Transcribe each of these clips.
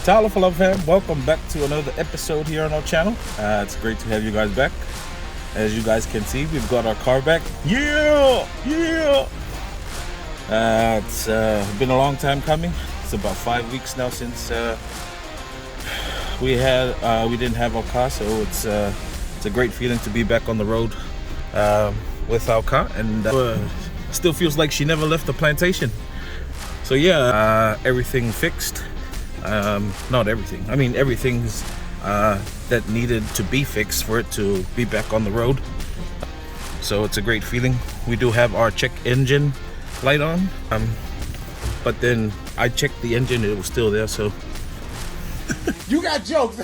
Taro fam, welcome back to another episode here on our channel. It's great to have you guys back. As you guys can see, we've got our car back. Yeah. It's been a long time coming. It's about 5 weeks now since we didn't have our car, so it's a great feeling to be back on the road with our car, and still feels like she never left the plantation. So yeah, everything fixed. Not everything. I mean, everything's that needed to be fixed for it to be back on the road. So it's a great feeling. We do have our check engine light on, but then I checked the engine, it was still there. So you got jokes.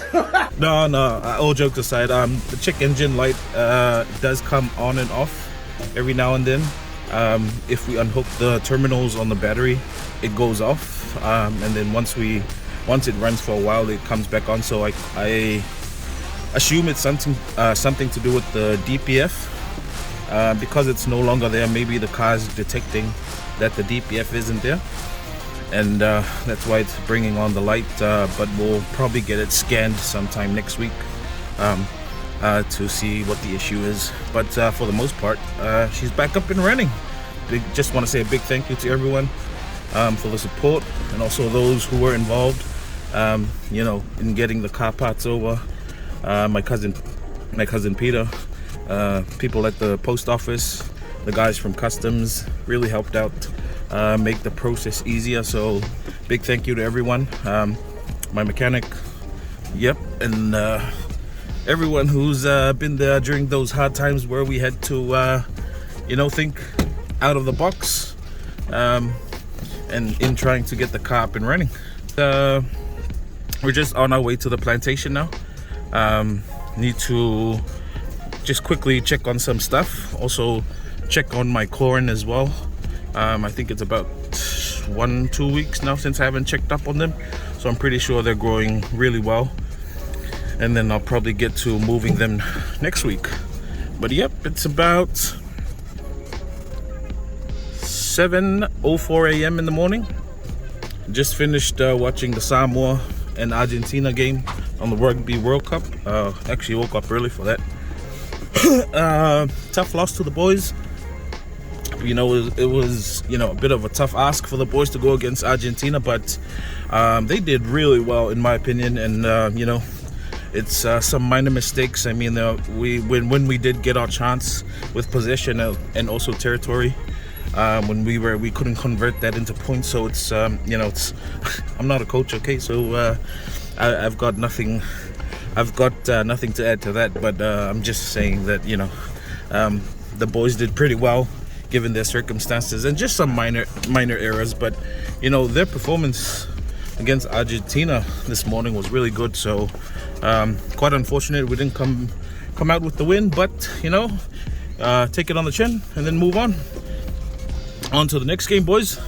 no, all jokes aside, the check engine light does come on and off every now and then. If we unhook the terminals on the battery, it goes off, and then once it runs for a while, it comes back on. So I assume it's something to do with the DPF, because it's no longer there. Maybe the car's detecting that the DPF isn't there, and that's why it's bringing on the light. But we'll probably get it scanned sometime next week to see what the issue is. But for the most part, she's back up and running. Just want to say a big thank you to everyone for the support, and also those who were involved in getting the car parts over. My cousin Peter, people at the post office, the guys from customs really helped out make the process easier. So big thank you to everyone, my mechanic, and everyone who's been there during those hard times where we had to think out of the box, and in trying to get the car up and running. We're just on our way to the plantation now. Need to just quickly check on some stuff, also check on my corn as well. I think it's about 1-2 weeks now since I haven't checked up on them, so I'm pretty sure they're growing really well, and then I'll probably get to moving them next week. But it's about 7:04 a.m. in the morning. Just finished watching the Samoa and Argentina game on the Rugby World Cup. Actually woke up early for that. Tough loss to the boys. It was a bit of a tough ask for the boys to go against Argentina, but they did really well in my opinion. And it's some minor mistakes. I mean, when we did get our chance with possession and also territory, when we couldn't convert that into points. So it's it's I'm not a coach, okay, so I've got nothing to add to that, but I'm just saying that the boys did pretty well given their circumstances, and just some minor errors, but their performance against Argentina this morning was really good. So quite unfortunate we didn't come out with the win, but take it on the chin and then move on to the next game, boys.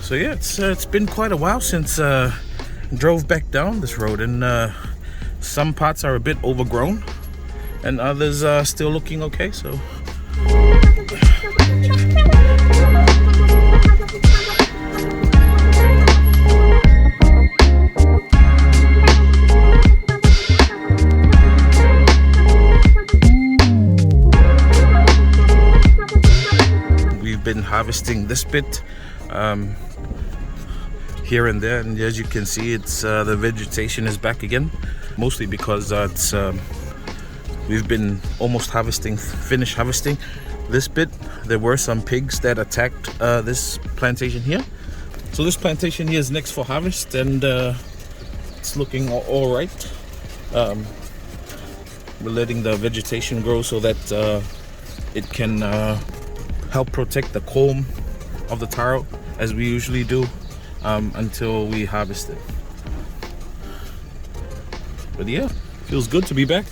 So yeah, it's been quite a while since drove back down this road, and some parts are a bit overgrown and others are still looking okay. So been harvesting this bit here and there, and as you can see, it's the vegetation is back again, mostly because we've been almost finished harvesting this bit. There were some pigs that attacked this plantation here, so this plantation here is next for harvest, and it's looking all right. We're letting the vegetation grow so that it can help protect the comb of the taro, as we usually do, until we harvest it. But yeah, feels good to be back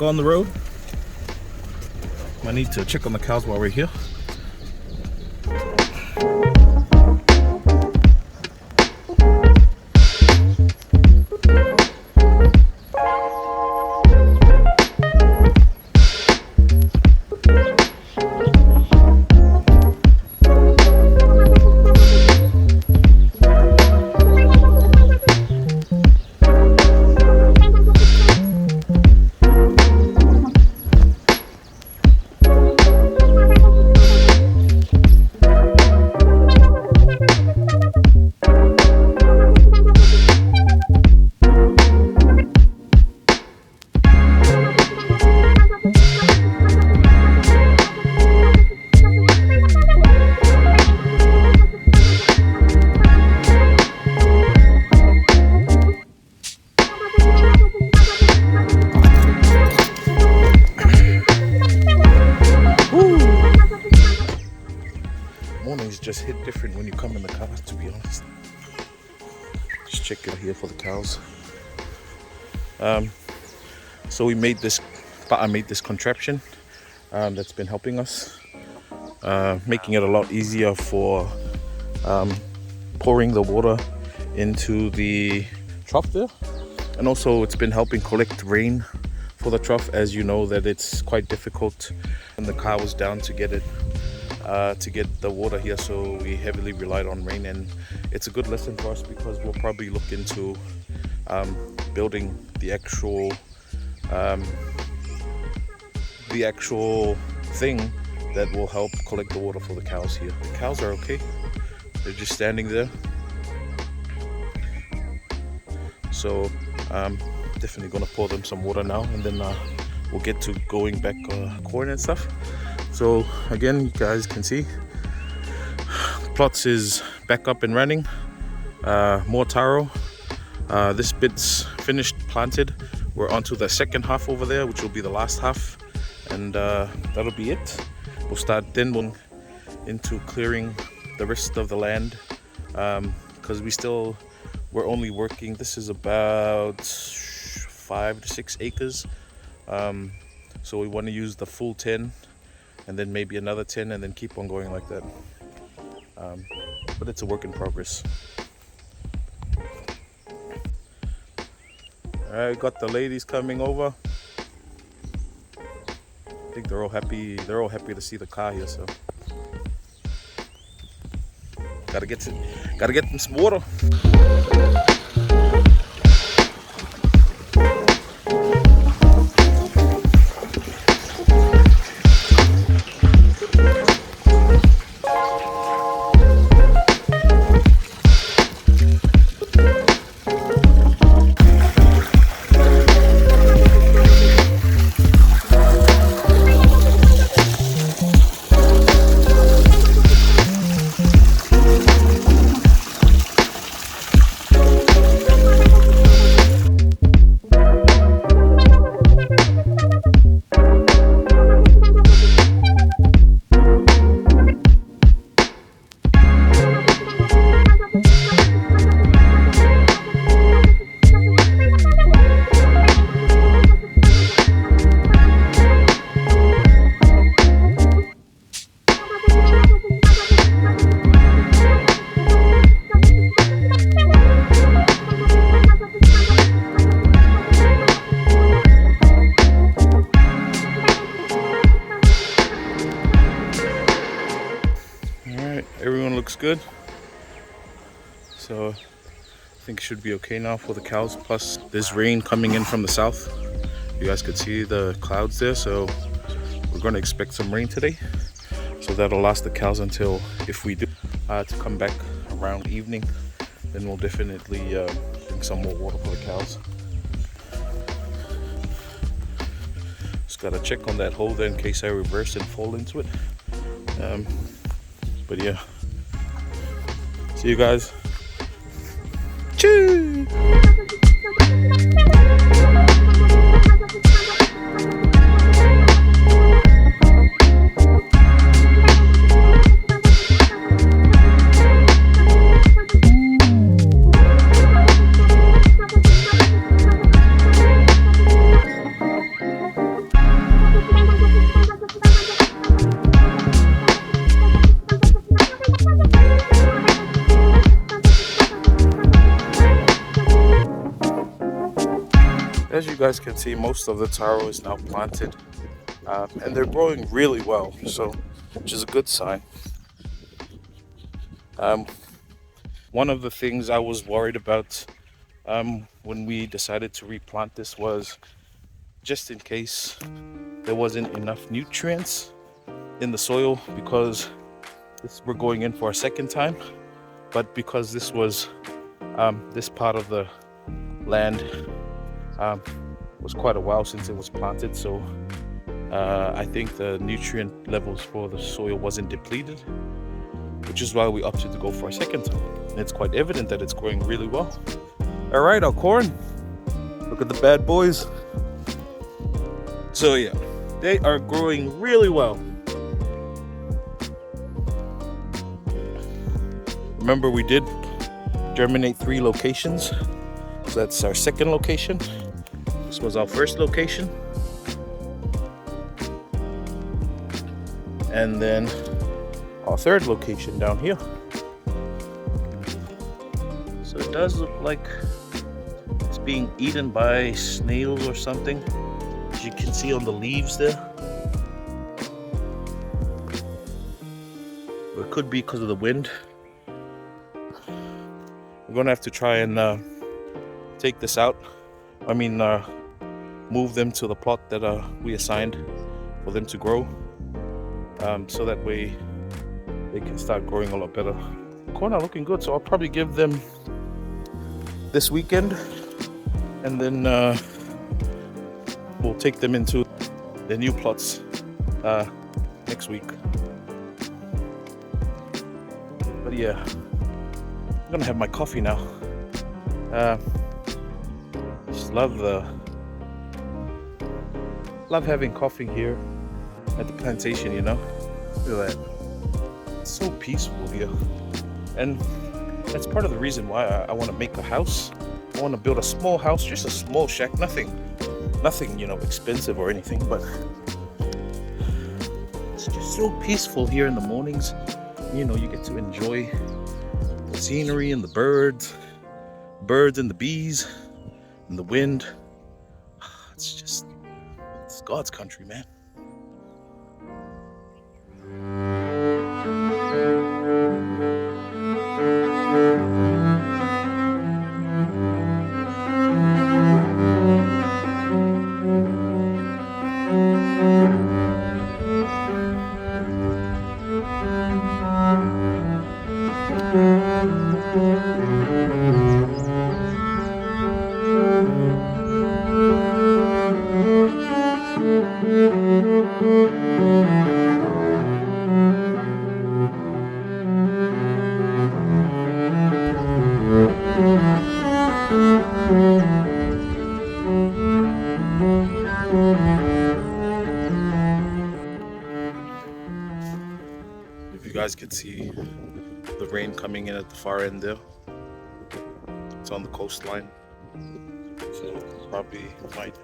on the road. I need to check on the cows while we're here. just hit different when you come in the car, to be honest. Just check it here for the cows. So we made this, I made this contraption that's been helping us, making it a lot easier for pouring the water into the trough there. And also it's been helping collect rain for the trough, as you know that it's quite difficult when the car was down to get it, to get the water here. So we heavily relied on rain, and it's a good lesson for us because we'll probably look into building the actual thing that will help collect the water for the cows here. The cows are okay, they're just standing there. So definitely gonna pour them some water now, and then we'll get to going back corn and stuff. So again, you guys can see plots is back up and running. More taro. This bit's finished planted. We're onto the second half over there, which will be the last half, and that'll be it. We'll start then into clearing the rest of the land, because we're only working, this is about 5 to 6 acres, so we want to use the full 10 and then maybe another 10 and then keep on going like that, but it's a work in progress. Alright, got the ladies coming over. I think they're all happy to see the car here, so gotta get them some water. Everyone looks good, so I think it should be okay now for the cows. Plus there's rain coming in from the south. You guys could see the clouds there, so we're going to expect some rain today, so that'll last the cows until, if we do to come back around evening, then we'll definitely bring some more water for the cows. Just gotta check on that hole there in case I reverse and fall into it. But yeah, see you guys. Choo! As you guys can see, most of the taro is now planted, and they're growing really well, so which is a good sign. One of the things I was worried about when we decided to replant this was just in case there wasn't enough nutrients in the soil, because we're going in for a second time, but because this was this part of the land was quite a while since it was planted, so I think the nutrient levels for the soil wasn't depleted, which is why we opted to go for a second time. And it's quite evident that it's growing really well. All right, our corn, look at the bad boys. So yeah, they are growing really well. Remember, we did germinate 3 locations. So that's our second location. This was our first location. And then our third location down here. So it does look like it's being eaten by snails or something, as you can see on the leaves there. Or it could be because of the wind. We're gonna have to try and take this out. Move them to the plot that we assigned for them to grow. So that way they can start growing a lot better. Corn are looking good, so I'll probably give them this weekend, and then we'll take them into the new plots next week. But yeah, I'm gonna have my coffee now. Just love having coffee here at the plantation, you know. Look at that. It's so peaceful here. And that's part of the reason why I want to make a house. I want to build a small house, just a small shack, nothing, you know, expensive or anything, but it's just so peaceful here in the mornings. You know, you get to enjoy the scenery and the birds and the bees and the wind. It's God's country, man. If you guys could see the rain coming in at the far end there, it's on the coastline, so probably might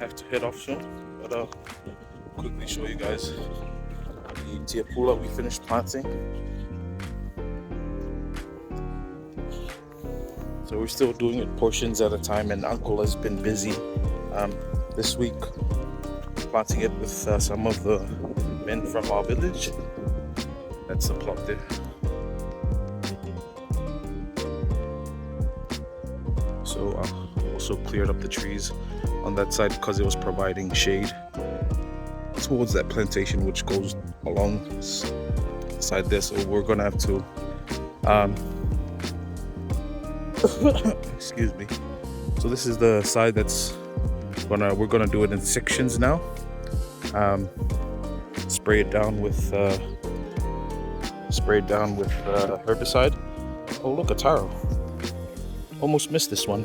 have to head off soon, but I'll quickly show you guys the tiapula we finished planting. So we're still doing it portions at a time, and Uncle has been busy this week planting it with some of the men from our village. That's the plot there. So I also cleared up the trees on that side because it was providing shade towards that plantation which goes along the side there. So we're gonna have to excuse me. So this is the side that's we're gonna do it in sections now. Spray it down with herbicide. Oh, look, a taro. Almost missed this one.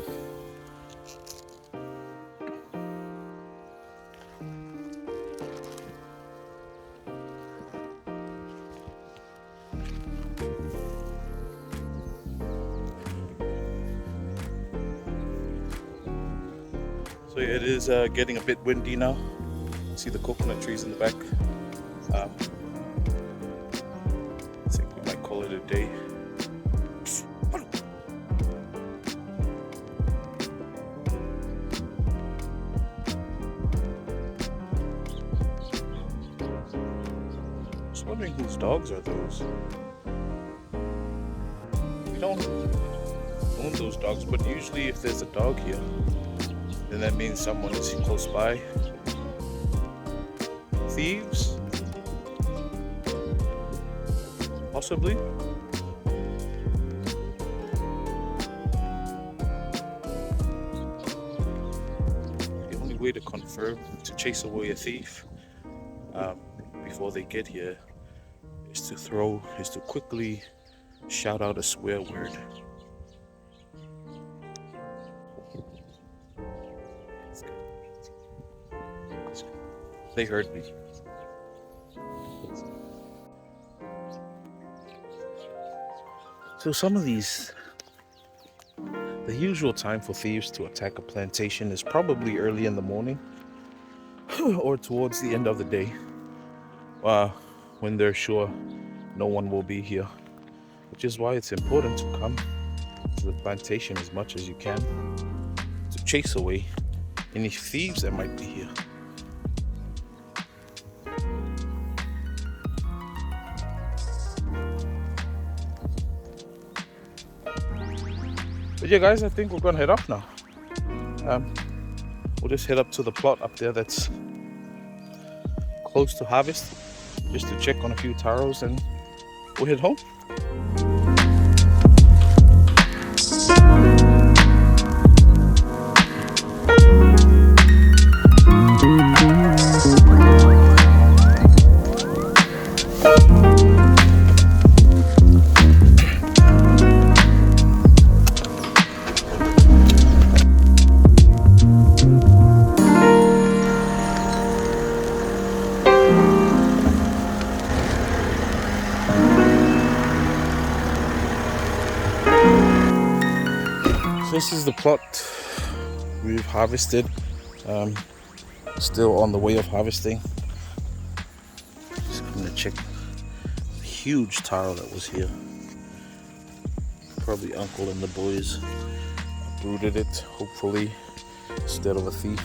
So yeah, it is getting a bit windy now. See the coconut trees in the back. I think we might call it a day. Just wondering whose dogs are those. We don't own those dogs, but usually if there's a dog here, then that means someone is close by. Thieves? Possibly. The only way to confirm, to chase away a thief before they get here, is to quickly shout out a swear word. They heard me. So some of these, the usual time for thieves to attack a plantation is probably early in the morning or towards the end of the day, when they're sure no one will be here, which is why it's important to come to the plantation as much as you can to chase away any thieves that might be here. But yeah guys, I think we're gonna head off now. We'll just head up to the plot up there that's close to harvest, just to check on a few taros, and we'll head home. This is the plot we've harvested. Still on the way of harvesting. Just gonna check the huge taro that was here. Probably uncle and the boys uprooted it, hopefully, instead of a thief.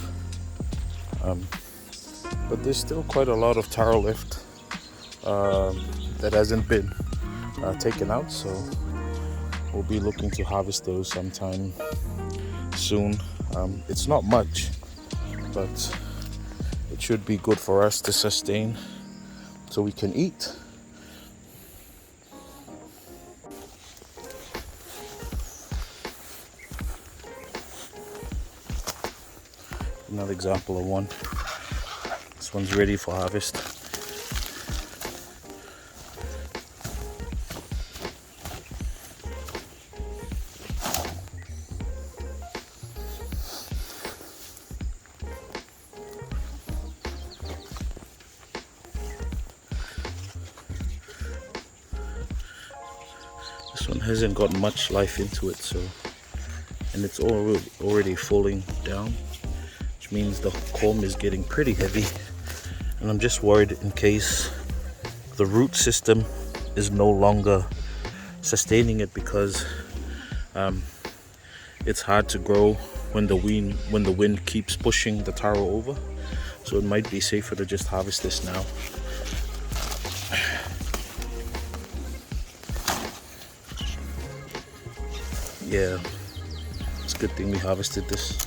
But there's still quite a lot of taro left that hasn't been taken out, so we'll be looking to harvest those sometime soon. It's not much, but it should be good for us to sustain so we can eat. Another example of one. This one's ready for harvest. This one hasn't got much life into it, so, and it's already falling down, which means the culm is getting pretty heavy, and I'm just worried in case the root system is no longer sustaining it, because it's hard to grow when the wind keeps pushing the taro over. So it might be safer to just harvest this now. Yeah, it's a good thing we harvested this.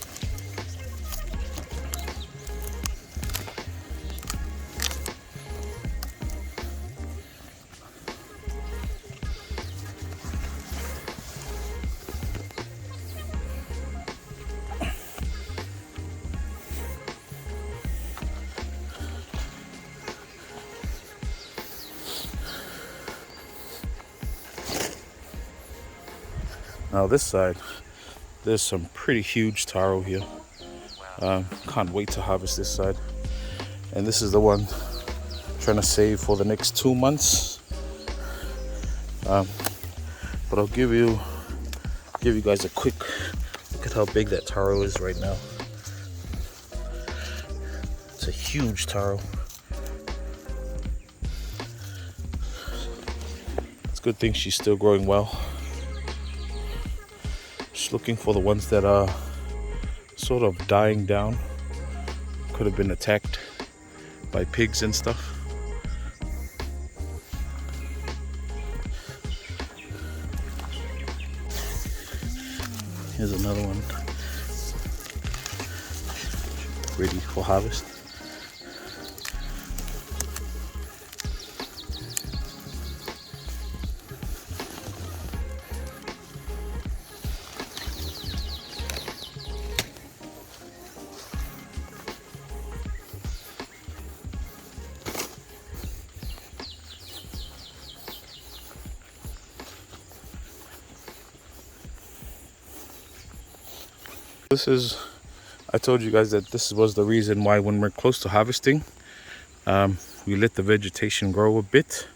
Now this side, there's some pretty huge taro here. Can't wait to harvest this side. And this is the one I'm trying to save for the next 2 months. But I'll give you guys a quick look at how big that taro is right now. It's a huge taro. It's a good thing she's still growing well. Looking for the ones that are sort of dying down. Could have been attacked by pigs and stuff. Here's another one ready for harvest. I told you guys that this was the reason why when we're close to harvesting, we let the vegetation grow a bit.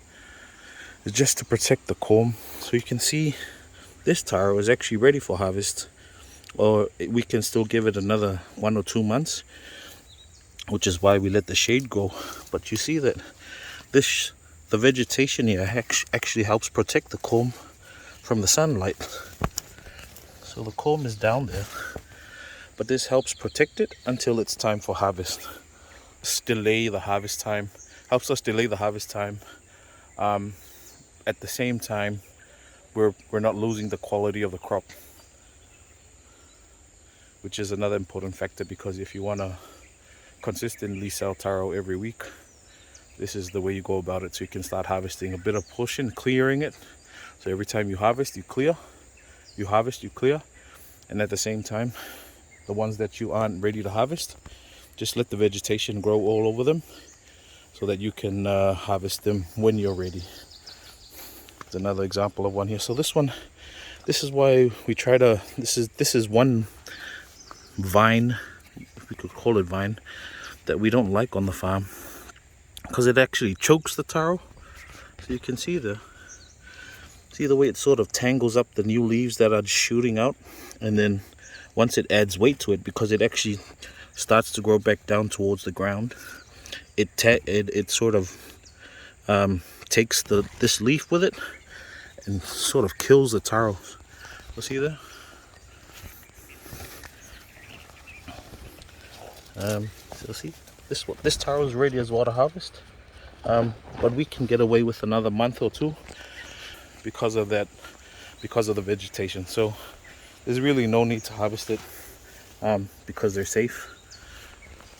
It's just to protect the culm So you can see this taro is actually ready for harvest, or we can still give it another 1 or 2 months, which is why we let the shade grow. But you see that the vegetation here actually helps protect the comb from the sunlight. So the comb is down there, but this helps protect it until it's time for harvest. Delay the harvest time, helps us delay the harvest time. At the same time, we're not losing the quality of the crop, which is another important factor, because if you want to consistently sell taro every week, this is the way you go about it. So you can start harvesting a bit of portion, clearing it. So every time you harvest, you clear, you harvest, you clear, and at the same time, the ones that you aren't ready to harvest, just let the vegetation grow all over them so that you can harvest them when you're ready. There's another example of one here. So this one, this is why we try to, this is one vine, if we could call it vine, that we don't like on the farm, because it actually chokes the taro. So you can see the way it sort of tangles up the new leaves that are shooting out, and then once it adds weight to it, because it actually starts to grow back down towards the ground, it sort of takes this leaf with it and sort of kills the taro. You see there? So see, this taro is ready as water harvest, but we can get away with another month or 2 because of that, because of the vegetation. So there's really no need to harvest it, because they're safe,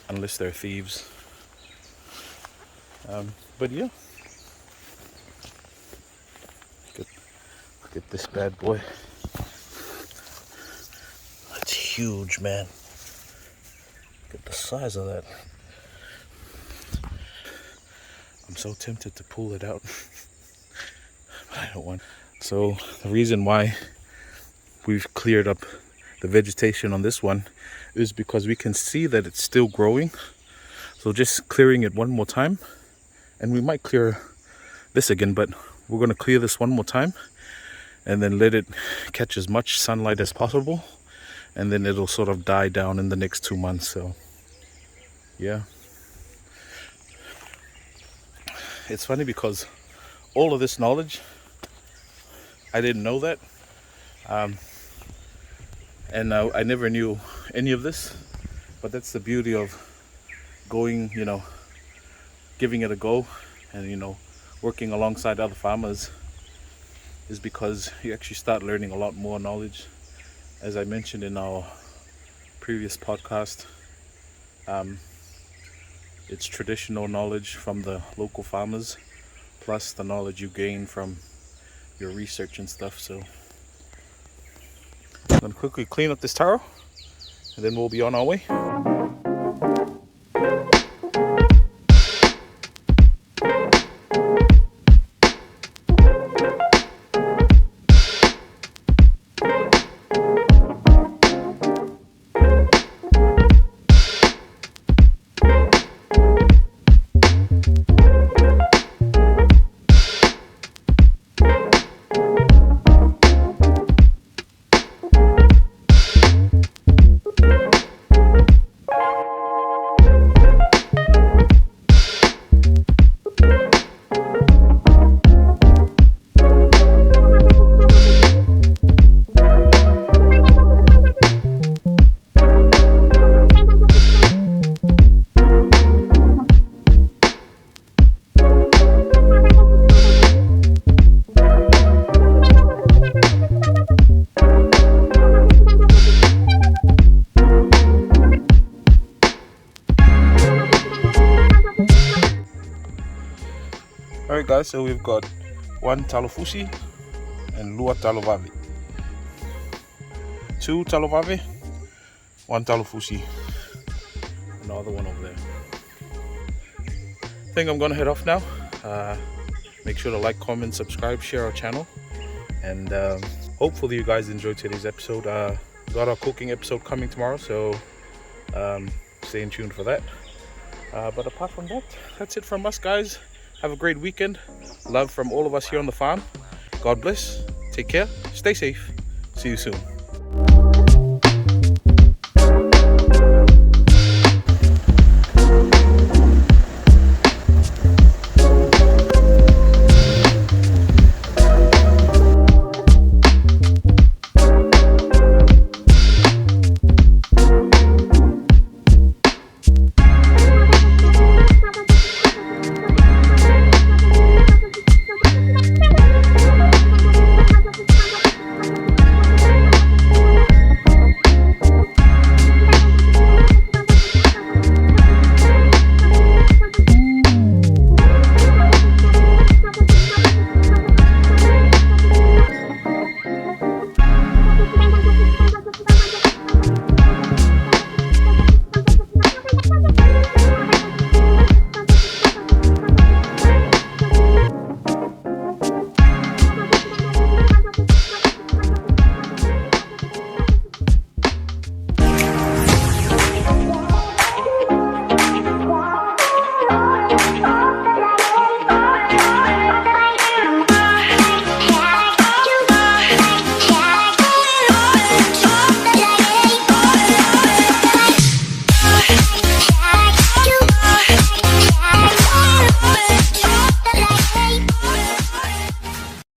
unless they're thieves. But yeah, look at this bad boy. That's huge, man. Look at the size of that. I'm so tempted to pull it out, but I don't want. So the reason why we've cleared up the vegetation on this one is because we can see that it's still growing. So just clearing it one more time, and we might clear this again, but we're going to clear this one more time and then let it catch as much sunlight as possible, and then it'll sort of die down in the next 2 months. So yeah, it's funny because all of this knowledge, I didn't know that, and I never knew any of this. But that's the beauty of going, giving it a go, and working alongside other farmers, is because you actually start learning a lot more knowledge. As I mentioned in our previous podcast, it's traditional knowledge from the local farmers, plus the knowledge you gain from your research and stuff. So I'm gonna quickly clean up this taro, and then we'll be on our way. Alright guys, so we've got 1 talofusi and lua talovave. 2 talovave, 1 talofusi, and the other one over there. I think I'm gonna head off now. Make sure to like, comment, subscribe, share our channel, and hopefully you guys enjoyed today's episode. Got our cooking episode coming tomorrow, so stay tuned for that. But apart from that, that's it from us, guys. Have a great weekend. Love from all of us here on the farm. God bless. Take care, stay safe, see you soon.